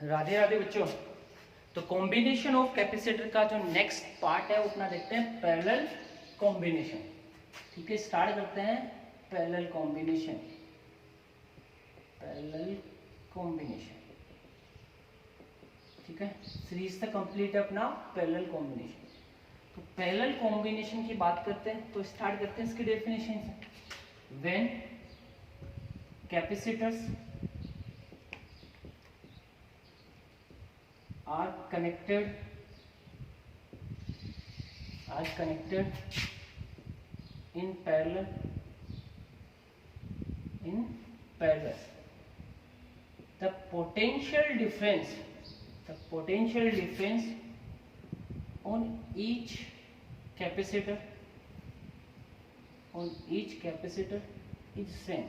राधे राधे बच्चों। तो combination of capacitor का जो नेक्स्ट पार्ट है वो अपना देखते हैं पैरेलल कॉम्बिनेशन। ठीक है, स्टार्ट करते हैं पैरेलल कॉम्बिनेशन। पैरेलल कॉम्बिनेशन, ठीक है, सीरीज तक कंप्लीट है अपना पैरेलल कॉम्बिनेशन। तो पैरेलल कॉम्बिनेशन की बात करते हैं तो स्टार्ट करते हैं इसकी डेफिनेशन से। When capacitors are connected in parallel the potential difference on each capacitor is same।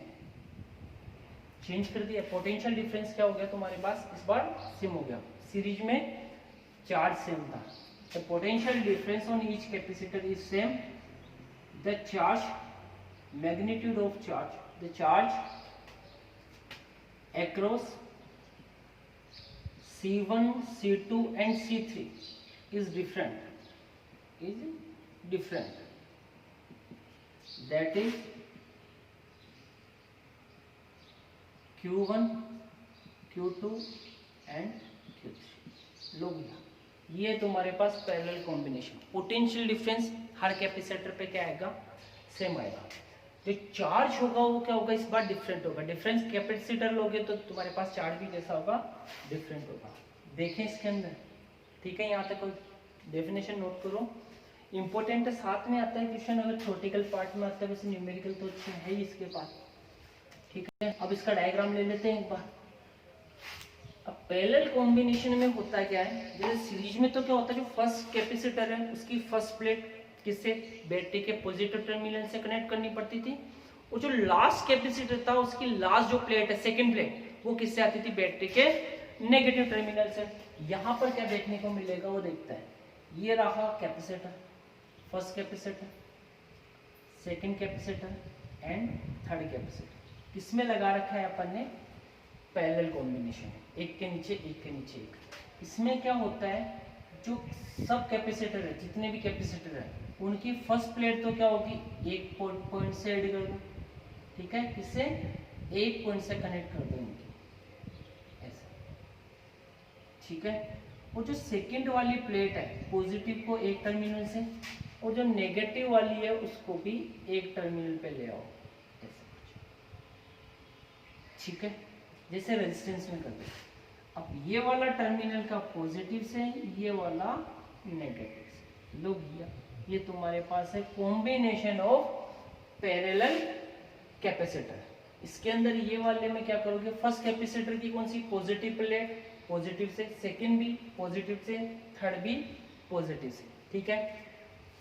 Change कर दिया, पोटेंशियल डिफरेंस क्या हो गया तुम्हारे पास, इस बार सेम हो गया। सीरीज में चार्ज सेम था, the potential difference on each capacitor is same. The charge magnitude of charge, the charge across C1 C2 and C3 is different that is Q1 Q2 and Q3। लो भैया, ये तुम्हारे पास parallel combination. Potential difference हर capacitor पे क्या आएगा, same आएगा। जो charge होगा वो क्या होगा, इस बार डिफरेंट होगा। डिफरेंस कैपेसिटर लोगे तो तुम्हारे पास चार्ज भी कैसा होगा, डिफरेंट होगा। देखें इसके अंदर, ठीक है, यहाँ तक कोई डेफिनेशन नोट करो, इंपॉर्टेंट है। साथ में आता है क्वेश्चन, अगर थ्योरेटिकल पार्ट में आता है, वैसे न्यूमेरिकल तो अच्छा है ही इसके पास। ठीक है, अब इसका डायग्राम ले लेते हैं एक बार। अब पैरेलल कॉम्बिनेशन में होता क्या है, जैसे सीरीज में तो क्या होता है, जो फर्स्ट कैपेसिटर है उसकी फर्स्ट प्लेट किससे, बैटरी के पॉजिटिव टर्मिनल से कनेक्ट करनी पड़ती थी, और जो लास्ट कैपेसिटर था उसकी लास्ट जो प्लेट है, सेकंड प्लेट, वो किससे आती थी, बैटरी के नेगेटिव टर्मिनल से। यहाँ पर क्या देखने को मिलेगा वो देखता है, ये रहा capacitor, first capacitor, second capacitor and third capacitor. किसमें लगा रखा है अपन ने, पैरेलल कॉम्बिनेशन, एक के नीचे एक। इसमें क्या होता है, जो सब कैपेसिटर है, जितने भी कैपेसिटर है, उनकी फर्स्ट प्लेट तो क्या होगी, एक पॉइंट से ऐड कर दो। ठीक है, किससे, एक पॉइंट से कनेक्ट कर दो इनकी, ऐसा। ठीक है, और जो सेकंड वाली प्लेट है, पॉजिटिव को एक टर्मिनल से, और जो नेगेटिव वाली है उसको भी एक टर्मिनल पे ले आओ, ठीक है, जैसे रेजिस्टेंस में करते हैं। अब ये वाला टर्मिनल का पॉजिटिव से, ये वाला नेगेटिव से। लो भैया, ये तुम्हारे पास है कॉम्बिनेशन ऑफ पैरेलल कैपेसिटर। इसके अंदर ये वाले में क्या करोगे, फर्स्ट कैपेसिटर की कौन सी, पॉजिटिव प्लेट, पॉजिटिव से, सेकंड भी पॉजिटिव से, थर्ड भी पॉजिटिव से। ठीक है,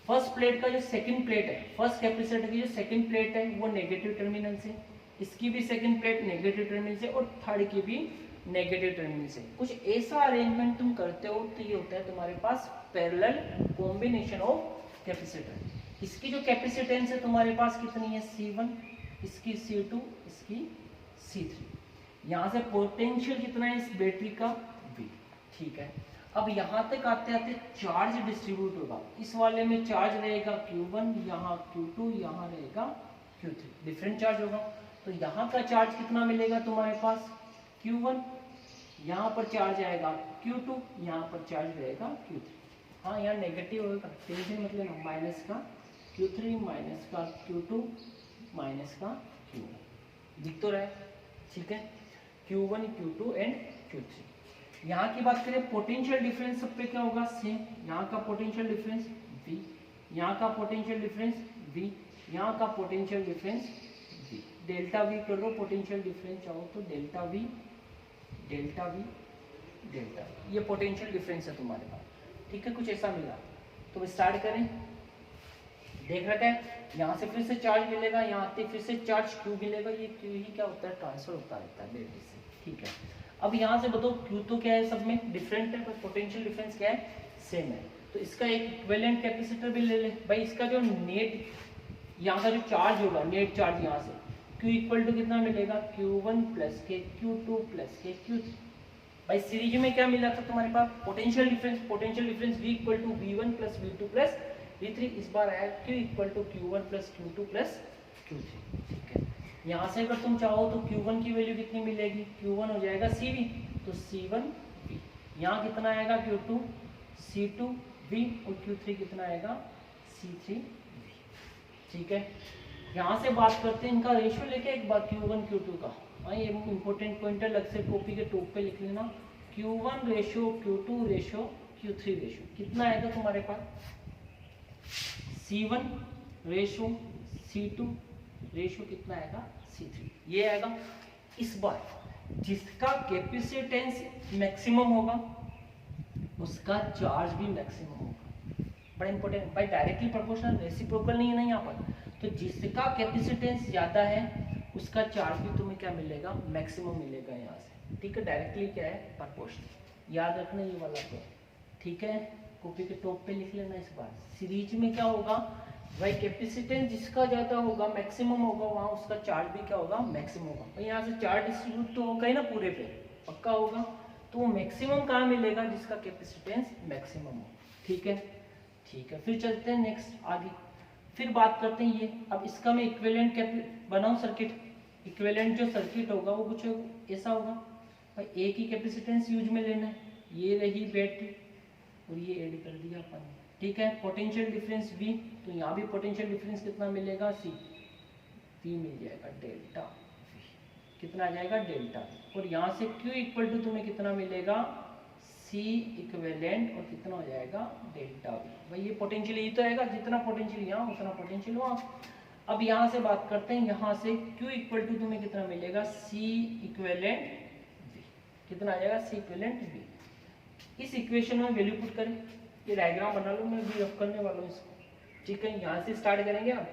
फर्स्ट प्लेट का जो सेकंड प्लेट है, फर्स्ट कैपेसिटर की जो सेकंड प्लेट है वो नेगेटिव टर्मिनल से, इसकी भी सेकंड प्लेट नेगेटिव टर्मिनल से, और थर्ड की भी नेगेटिव टर्मिनल से। कुछ ऐसा अरेंजमेंट तुम करते हो तो ये होता है तुम्हारे पास पैरेलल कॉम्बिनेशन ऑफ कैपेसिटर। इसकी जो कैपेसिटेंस है तुम्हारे पास कितनी है, C1, इसकी C2, इसकी C3। यहाँ से पोटेंशियल कितना है इस बैटरी का, V। ठीक है, अब यहाँ तक आते आते चार्ज डिस्ट्रीब्यूट होगा। इस वाले में चार्ज रहेगा Q1, यहाँ Q2, यहाँ रहेगा Q3, डिफरेंट चार्ज होगा। तो यहाँ का चार्ज कितना मिलेगा तुम्हारे पास, Q1, यहाँ पर चार्ज आएगा Q2, यहाँ पर चार्ज रहेगा Q3। हाँ, यहाँ नेगेटिव होगा, टेंशन मतलब माइनस का Q3, माइनस का Q2, माइनस का Q1, दिख तो रहा है। ठीक है, Q1, Q2 एंड Q3। यहाँ की बात करें, पोटेंशियल डिफरेंस सब पे क्या होगा, सेम। यहाँ का पोटेंशियल डिफरेंस V, यहाँ का पोटेंशियल डिफरेंस V, यहाँ का potential difference V। Delta V कर दो, पोटेंशियल डिफरेंस चाहो तो delta V, delta V, delta V। ये पोटेंशियल डिफरेंस है तुम्हारे पास। ठीक है, कुछ ऐसा मिला। तो स्टार्ट करें, देख रखा है, यहाँ से फिर से चार्ज मिलेगा, यहाँ आते फिर से चार्ज Q मिलेगा। ये Q ही क्या होता है, ट्रांसफर होता रहता है बैटरी से। ठीक है, अब यहाँ से बताओ Q तो क्या है, सब में डिफरेंट है, पर पोटेंशियल डिफरेंस क्या है, सेम है। तो इसका एक इक्विवेलेंट कैपेसिटर भी ले ले भाई। इसका जो नेट, यहाँ का जो चार्ज होगा, नेट चार्ज यहाँ से Q इक्वल टू कितना मिलेगा, Q1 प्लस के Q2 प्लस के Q3। भाई सीरीज में क्या मिला था तुम्हारे पास, potential difference V equal to V1 plus V2 plus V3, इस बार आया Q equal to Q1 plus Q2 plus Q3। ठीक है, यहाँ से अगर तुम चाहो तो Q1 की वैल्यू कितनी मिलेगी, Q1 हो जाएगा CV, तो C1V। यहाँ कितना आएगा Q2 C2V, और Q3 कितना आएगा C3V। ठीक है, यहाँ से बात करते हैं इनका रेशियो लेके एक बार Q1 Q2 का। हाँ, ये इंपॉर्टेंट पॉइंटर अलग से कॉपी के टॉप पे लिख लेना, Q1 ratio Q2 ratio Q3 ratio कितना आएगा तुम्हारे पास, C1 रेशियो C2 रेशियो कितना आएगा C3, ये आएगा। इस बार जिसका कैपेसिटेंस मैक्सिमम होगा उसका चार्ज भी मैक्सिमम होगा। बड़ा इंपॉर्टेंट भाई, डायरेक्टली प्रोपोर्शनल, रेसिप्रोकल नहीं है ना यहाँ पर, तो जिसका कैपेसिटेंस ज़्यादा है उसका चार्ज भी तुम्हें क्या मिलेगा, मैक्सिमम मिलेगा यहाँ से। ठीक है, डायरेक्टली क्या है, प्रोपोर्शनल, याद रखना ये वाला तो। ठीक है, कॉपी के टॉप पे लिख लेना। इस बार सीरीज में क्या होगा भाई, कैपेसिटेंस जिसका ज़्यादा होगा मैक्सिमम होगा, वहाँ उसका चार्ज भी क्या होगा, मैक्सिमम होगा। भाई यहाँ से चार्ज डिस्ट्रीब्यूट तो होगा ही ना पूरे पे, पक्का होगा, तो वो मैक्सिमम कहाँ मिलेगा, जिसका कैपेसिटेंस मैक्सिमम हो। ठीक है, ठीक है, फिर चलते हैं नेक्स्ट आगे, फिर बात करते हैं ये। अब इसका मैं इक्विवेलेंट बनाऊं सर्किट, इक्विवेलेंट जो सर्किट होगा वो कुछ ऐसा होगा भाई, एक ही कैपेसिटेंस यूज में लेना है, ये रही बैटरी और ये ऐड कर दिया अपन ने। ठीक है, पोटेंशियल डिफरेंस V, तो यहाँ भी पोटेंशियल डिफरेंस कितना मिलेगा, C V मिल जाएगा डेल्टा V, कितना आ जाएगा डेल्टा, और यहाँ से Q इक्वल टू तुम्हें कितना मिलेगा C इक्विवेलेंट, और कितना हो जाएगा डेल्टा V। भाई ये पोटेंशियल ही तो आएगा, जितना पोटेंशियल यहाँ उतना पोटेंशियल वहाँ। अब यहाँ से बात करते हैं, यहाँ से Q इक्वल टू तुम्हें कितना मिलेगा C इक्विवेलेंट V, कितना आ जाएगा C इक्विवेलेंट V। इस इक्वेशन में वैल्यू पुट करें, ये डायग्राम बना लो, मैं भी रफ करने वाला हूँ इसको। ठीक है, यहाँ से स्टार्ट करेंगे, आप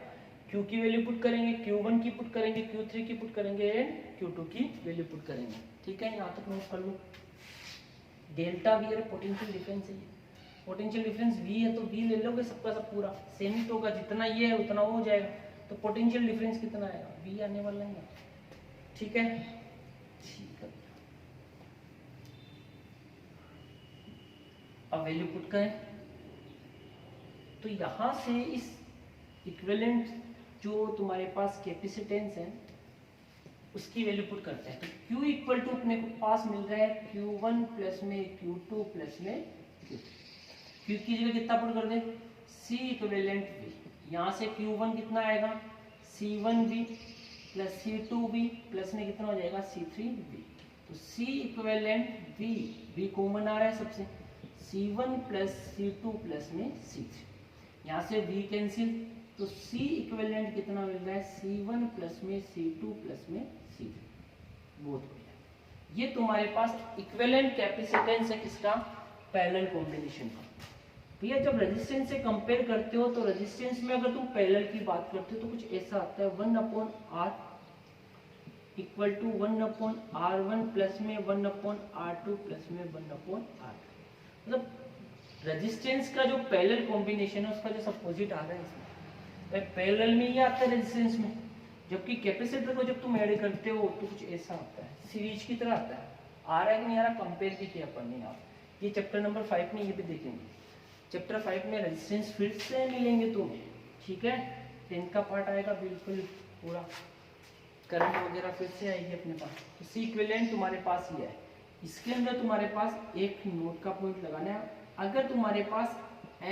Q की वैल्यू पुट करेंगे, Q1 की पुट करेंगे, Q3 की पुट करेंगे, एंड Q2 की वैल्यू पुट करेंगे। ठीक है, यहाँ तक नोट कर लो। डेल्टा V है पोटेंशियल डिफरेंस है, पोटेंशियल डिफरेंस V है तो V ले लोगे, सबका सब पूरा सेम ही तो होगा, जितना ये है उतना वो हो जाएगा, तो पोटेंशियल डिफरेंस कितना आएगा, V आने वाला है। ठीक है, ठीक है, अब वैल्यू पुट करें, तो यहाँ से इस इक्विवेलेंट जो तुम्हारे पास कैपेसिटेंस है उसकी वैल्यू पुट करते हैं, तो Q इक्वल टू अपने को पास मिल रहा है Q1 प्लस में Q2 प्लस में Q3, Q की जगह कितना पुट कर दे, C इक्विवेलेंट V, यहाँ से Q1 कितना आएगा C1V प्लस C2V प्लस में कितना हो जाएगा C3V, तो C इक्विवेलेंट V कॉमन आ रहा है सबसे, C1 प्लस C2 प्लस में C3, यहाँ से V कैंसिल, तो C इक्विवेलेंट कितना मिल रहा है C1 प्लस में C2 प्लस में C3, बहुत बढ़िया। ये तुम्हारे पास इक्विवेलेंट कैपेसिटेंस है किसका, पैरेलल कॉम्बिनेशन का। भैया जब रेजिस्टेंस से कंपेयर करते हो तो रेजिस्टेंस में अगर तुम पैरेलल की बात करते हो तो कुछ ऐसा आता है 1/R equal to 1/R1 plus में 1/R2 प्लस में 1/R2, मतलब रेजिस्टेंस का जो पैरेलल कॉम्बिनेशन है उसका जो अपोजिट आ रहा है इसमें, पैरेलल में ये आता है रेजिस्टेंस में, जबकि कैपेसिटर को जब तुम ऐड करते हो तो कुछ ऐसा आता है, सीरीज की तरह आता है। आ रहा है कि नहीं आ रहा, कंपेयर भी किया अपन ने, आप ये चैप्टर नंबर 5 में ये भी देखेंगे, चैप्टर 5 में रेजिस्टेंस फिर से मिलेंगे तुम्हें। ठीक है, 10th का पार्ट आएगा बिल्कुल पूरा, करंट वगैरह फिर से आएगी अपने पास। तो C इक्विवेलेंट तुम्हारे पास ये है, इसके अंदर तुम्हारे पास एक नोट का पॉइंट लगाना है, अगर तुम्हारे पास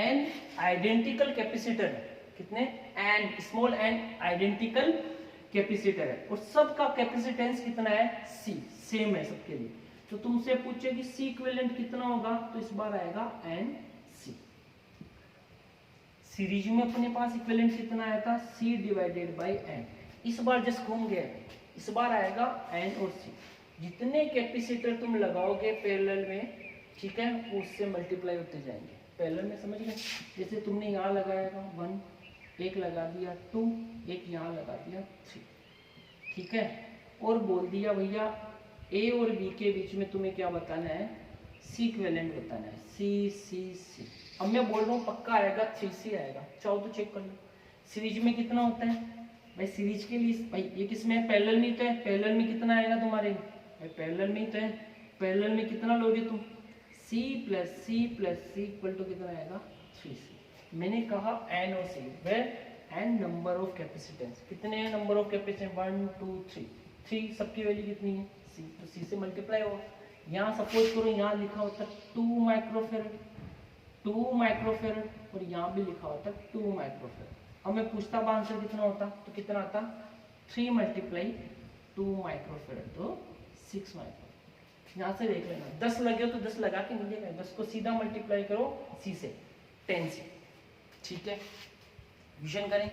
n आइडेंटिकल कैपेसिटर है, कितने n, small n identical capacitor है, और सबका कैपेसिटेंस कितना है C, सेम है सबके लिए, तो तुमसे पूछे कि C इक्विवेलेंट कितना होगा, तो इस बार आएगा NC। सीरीज में अपने पास इक्विवेलेंट कितना आया था C डिवाइडेड बाई n, इस बार जस्ट घूम गया, इस बार आएगा n और C, जितने कैपेसिटर तुम लगाओगे पैरेलल में, ठीक है, उससे मल्टीप्लाई होते जाएंगे पैरेलल में, समझ गए। जैसे तुमने यहाँ लगाएगा 1, एक लगा दिया 2, एक यहाँ लगा दिया 3, ठीक है, और बोल दिया भैया A और B के बीच में तुम्हें क्या बताना है, C इक्विवेलेंट बताना है, C। अब मैं बोल रहा हूँ पक्का आएगा 3C आएगा, चाहो तो चेक कर लो। सीरीज में कितना होता है भाई, सीरीज के लिए भाई ये किसमें है, पैरेलल में तो है, पैरेलल में कितना आएगा तुम्हारे भाई, पैरेलल में ही तो है, पैरेलल में कितना लोगे तुम, C plus C plus C equal to कितना आएगा 3C। मैंने कहा N और C, where N number of capacitance, कितने हैं नंबर ऑफ कैपेसिटेंस, 1 2 3, 3 सबकी वैल्यू कितनी है C, तो C से मल्टीप्लाई होगा। यहाँ सपोज करो यहाँ लिखा होता 2 माइक्रोफेरेड, 2 माइक्रोफेरेड, और यहाँ भी लिखा होता 2 माइक्रोफेरेड। अब मैं पूछता आंसर कितना होता, तो कितना आता 3 मल्टीप्लाई 2 माइक्रोफेरेड, तो 6 माइक्रोफेरेड। यहाँ से देख लेना 10 लगे हो तो 10 लगा के नहीं देगा, 10 को सीधा मल्टीप्लाई करो C से 10 से, ठीक है। क्वेश्चन करें,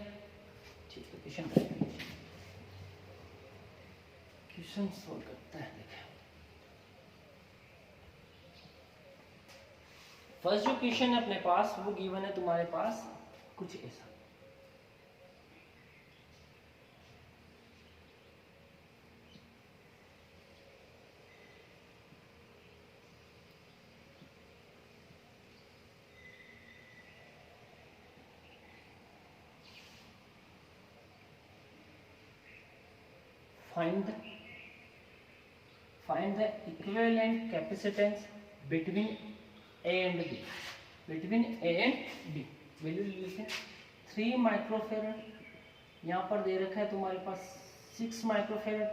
ठीक है क्वेश्चन करें, क्वेश्चन सोल्व करते हैं। देखें फर्स्ट जो क्वेश्चन है अपने पास वो गिवन है तुम्हारे पास कुछ ऐसा, find the equivalent capacitance between A and B, between A and B। Value लिखे 3 माइक्रोफेरेड, यहाँ पर दे रखा है तुम्हारे पास 6 माइक्रोफेरेड,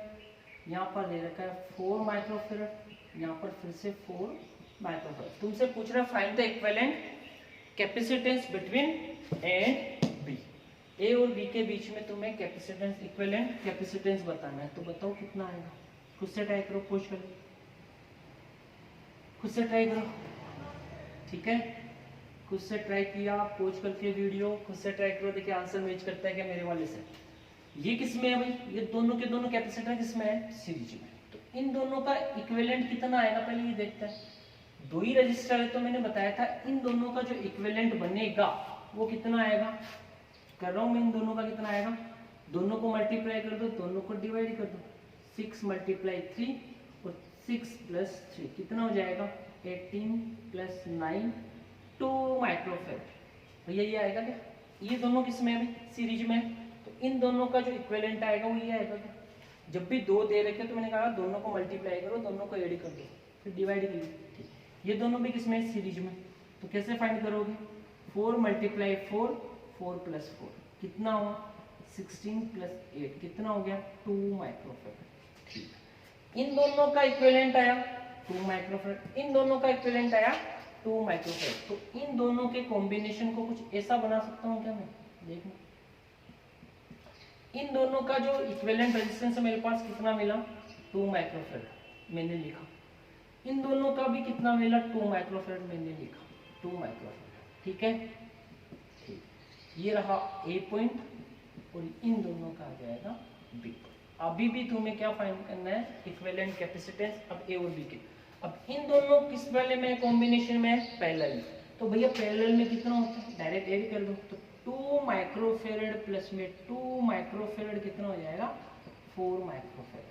यहाँ पर दे रखा है 4 माइक्रोफेरेड, यहाँ पर फिर से 4 माइक्रोफेरेड। तुमसे पूछ रहा है find the equivalent capacitance between A and B। ए और बी के बीच में तुम्हें कैपेसिटेंस, इक्विवेलेंट कैपेसिटेंस बताना है, तो बताओ कितना आएगा। खुद से ट्राई करो, पूछ कर, खुद से ट्राई करो, ठीक है। खुद से ट्राई किया, पोच करके वीडियो खुद से ट्राई करो, देखिए आंसर मैच करता है क्या मेरे वाले से। ये किसमें है भाई, ये दोनों के दोनों कैपेसिटर किसमें है, सीरीज में। तो इन दोनों का इक्विवेलेंट कितना आएगा पहले ये देखते हैं। 2 ही रजिस्टर है तो मैंने बताया था इन दोनों का जो इक्विवेलेंट बनेगा वो कितना आएगा, कर रहा हूं मैं, इन दोनों का कितना आएगा, दोनों को मल्टीप्लाई कर दो, दोनों को डिवाइड कर दो, 6 मल्टीप्लाई 3 और 6 प्लस 3 कितना हो जाएगा 18 प्लस 9 2 माइक्रोफेरेड। भैया ये आएगा क्या, ये दोनों किसमें है भाई, सीरीज में, तो इन दोनों का जो इक्विवेलेंट आएगा वो ये आएगा क्या। जब भी 2 दे रखे तो मैंने कहा दोनों को मल्टीप्लाई करो, दोनों को ऐड कर दो, फिर डिवाइड कर दो। ये दोनों भी किसमें है, सीरीज में, तो कैसे फाइंड करोगे, 4 मल्टीप्लाई 4 4 प्लस 4 कितना हुआ 16 प्लस 8 कितना हो गया 2 माइक्रोफेरेड। ठीक, इन दोनों का इक्विवेलेंट आया 2 माइक्रोफेरेड, इन दोनों का इक्विवेलेंट आया 2 माइक्रोफेरेड। तो इन दोनों के कॉम्बिनेशन को कुछ ऐसा बना सकता हूँ क्या मैं, देखना इन दोनों का जो इक्विवेलेंट रेजिस्टेंस है मेरे पास कितना मिला 2 माइक्रोफेरेड मैंने लिखा, इन दोनों का भी कितना मिला 2 माइक्रोफेरेड मैंने लिखा 2 माइक्रोफेरेड। ठीक है, ठीक, ये रहा ए पॉइंट और इन दोनों का आ जाएगा बी। अभी भी तुम्हें क्या फाइंड करना है, इक्विवेलेंट कैपेसिटेंस अब ए और बी के। अब इन दोनों किस वाले में कॉम्बिनेशन में है, पैरेलल। तो भैया पैरेलल में कितना होता है, डायरेक्ट ऐड कर दो, तो 2 माइक्रोफेरेड प्लस में 2 माइक्रोफेरेड कितना हो जाएगा 4 माइक्रोफेरेड।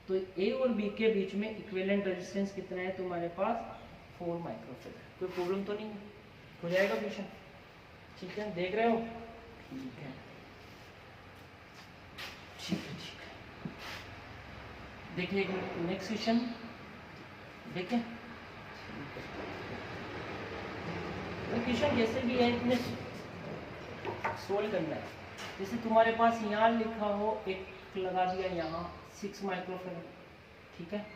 तो ए और बी के बीच में इक्विवेलेंट रेजिस्टेंस कितना है तुम्हारे पास 4 माइक्रोफेरेड। कोई प्रॉब्लम तो नहीं है, हो जाएगा क्वेश्चन, ठीक है, देख रहे हो, ठीक है, ठीक है, ठीक है। देखिए नेक्स्ट क्वेश्चन देखिए, क्वेश्चन जैसे भी है इतने सोल्व करना है। जैसे तुम्हारे पास यहाँ लिखा हो, एक लगा दिया यहाँ 6 माइक्रोफेरेड, ठीक है,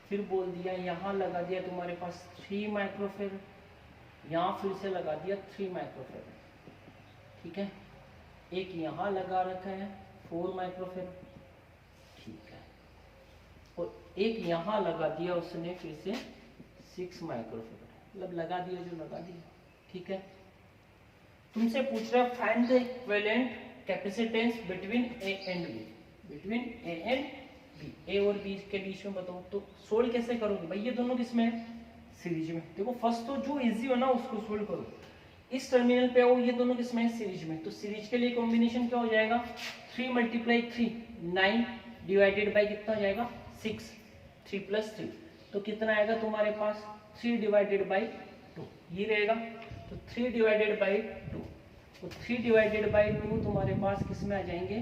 फिर बोल दिया यहाँ लगा दिया तुम्हारे पास 3 माइक्रोफेरेड, यहाँ फिर से लगा दिया 3 माइक्रोफेरेड, ठीक है, एक यहाँ लगा रखा है 4 माइक्रोफेरेड, ठीक है, और एक यहाँ लगा दिया उसने फिर से 6 माइक्रोफेरेड, मतलब लगा दिया जो लगा दिया, ठीक है। तुमसे पूछ रहा है find the equivalent capacitance between A and B, between A and B, A और बी के बीच में बताओ। तो सोल्व कैसे करोगे भाई, ये दोनों किसमें है, सीरीज में। देखो फर्स्ट तो जो इजी हो ना उसको सोल्व करो, इस टर्मिनल पे आओ, ये दोनों किसमें है, सीरीज में। तो सीरीज के लिए कॉम्बिनेशन क्या हो जाएगा 3 मल्टीप्लाई 3 9 डिवाइडेड बाई कितना हो जाएगा 6, 3 प्लस 3 तो कितना आएगा तुम्हारे पास 3 डिवाइडेड बाई 2 ये रहेगा। तो 3 डिवाइडेड बाई 2, तो 3 डिवाइडेड बाई 2 तुम्हारे पास किस में आ जाएंगे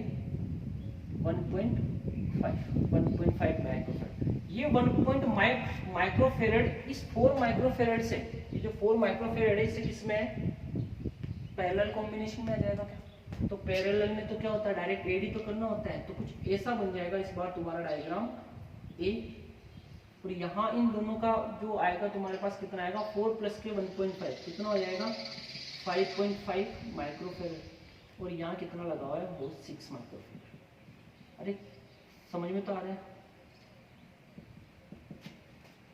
1.5 माइक्रोफेरेड। ये 1 माइक्रोफेरेड इस 4 माइक्रोफेरेड से, ये जो 4 माइक्रोफेरेड है इसे किसमें है, पैरेलल कॉम्बिनेशन में आ जाएगा क्या। तो पैरेलल में तो क्या होता है, डायरेक्ट एडी तो करना होता है, तो कुछ ऐसा बन जाएगा इस बार तुम्हारा डायग्राम ए, और यहाँ इन दोनों का जो आएगा तुम्हारे पास कितना आएगा, 4 प्लस के 1.5 कितना हो जाएगा 5.5 माइक्रोफेरेड, और यहाँ कितना लगा हुआ है वो 6 माइक्रोफेरेड। अरे समझ में तो आ रहा है,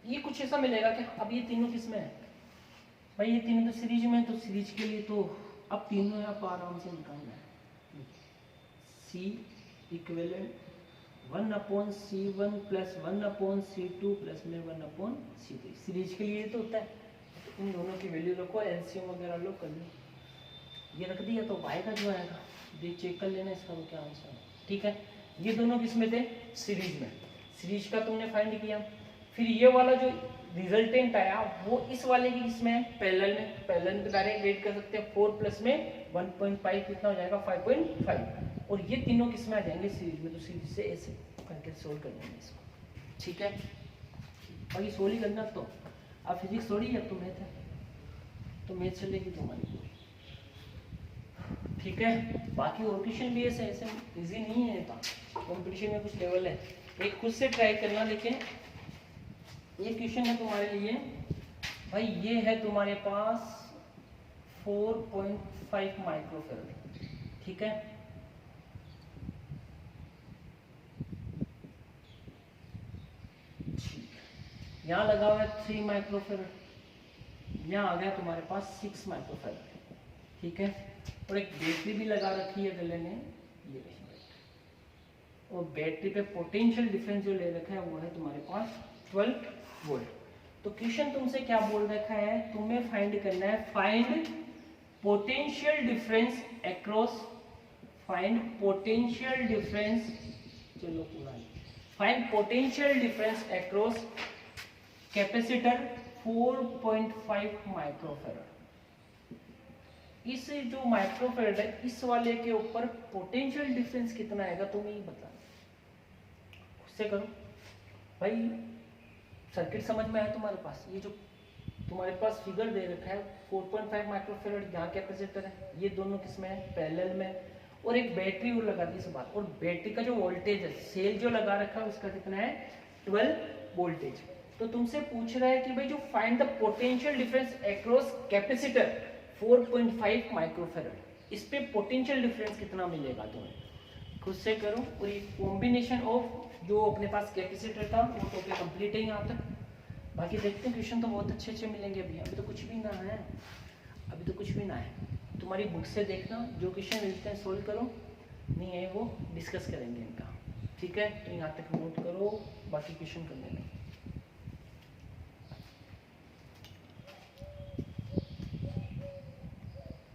ये कुछ ऐसा मिलेगा क्या। अब ये तीनों किसमें है भाई, ये तीनों तो सीरीज में है, तो सीरीज के लिए तो अब तीनों आप आराम से निकालना है, सी equivalent 1/C1 plus 1/C2 plus में 1/C3, सीरीज के लिए तो होता है। तो इन दोनों की वैल्यू रखो, एलसीएम वगैरह लो कर लो, ये रख दिया तो आएगा जो आएगा, ये चेक कर लेना इसका वो क्या आंसर है, ठीक है। ये दोनों किसमें थे, सीरीज में, सीरीज का तुमने फाइंड किया। फिर ये वाला जो रिजल्टेंट आया वो इस वाले की किसमें है, पैरेलल में, पैरेलल में डायरेक्ट रेड कर सकते हैं, 4 प्लस में 1.5 कितना हो जाएगा 5.5, और ये तीनों किसमें आ जाएंगे सीरीज में, तो सीरीज से ऐसे करके सोल्व कर लेंगे इसको, ठीक है। और ये सोल्व ही करना, तो अब फिजिक्स थोड़ी है, अब तो मैथ है, तो मैथ चलेगी तुम्हारी, ठीक है। बाकी और क्वेश्चन भी ऐसे ऐसे इजी नहीं है, कंपटीशन में कुछ लेवल है, एक खुद से ट्राई करना। लेकिन ये क्वेश्चन है तुम्हारे लिए भाई, ये है तुम्हारे पास 4.5 माइक्रोफेरेड, ठीक है। यहाँ लगा हुआ है 3 माइक्रोफेरेड, यहाँ आ गया तुम्हारे पास 6 माइक्रोफेरेड, ठीक है। और एक बैटरी भी लगा रखी है गले में, ये रही बैटरी, और बैटरी पे पोटेंशियल डिफरेंस जो ले रखा है वो है तुम्हारे पास 12 वोल्ट। तो क्वेश्चन तुमसे क्या बोल रखा है, तुम्हें फाइंड करना है, find potential difference across, find potential difference, चलो पूरा, find potential difference across capacitor 4.5 microfarad. इस जो माइक्रोफेरेड है इस वाले के ऊपर पोटेंशियल डिफरेंस कितना आएगा तुम्हें ही बताना, उससे करो भाई। सर्किट समझ में आया तुम्हारे पास, ये जो तुम्हारे पास फिगर दे रखा है 4.5 माइक्रोफेरेड, यहाँ कैपेसिटर है, ये दोनों किसमें है, पैरेलल में, और एक बैटरी वो लगा दी इस बार, और बैटरी का जो वोल्टेज है, सेल जो लगा रखा है उसका कितना है 12 वोल्टेज। तो तुमसे पूछ रहा है कि भाई जो find the potential difference across capacitor 4.5 microfarad, इस पे पोटेंशियल डिफरेंस कितना मिलेगा तुम्हें, खुद से करो। और ये कॉम्बिनेशन ऑफ जो अपने पास कैपेसिटर था वो टॉपिक कंप्लीट है यहाँ तक। बाकी देखते हैं, क्वेश्चन तो बहुत अच्छे अच्छे मिलेंगे अभी, अभी तो कुछ भी ना है, अभी तो कुछ भी ना है। तुम्हारी बुक से देखना, जो क्वेश्चन मिलते हैं सोल्व करो, नहीं है वो डिस्कस करेंगे इनका, ठीक है। तो यहाँ तक नोट करो, बाकी क्वेश्चन कर लेना।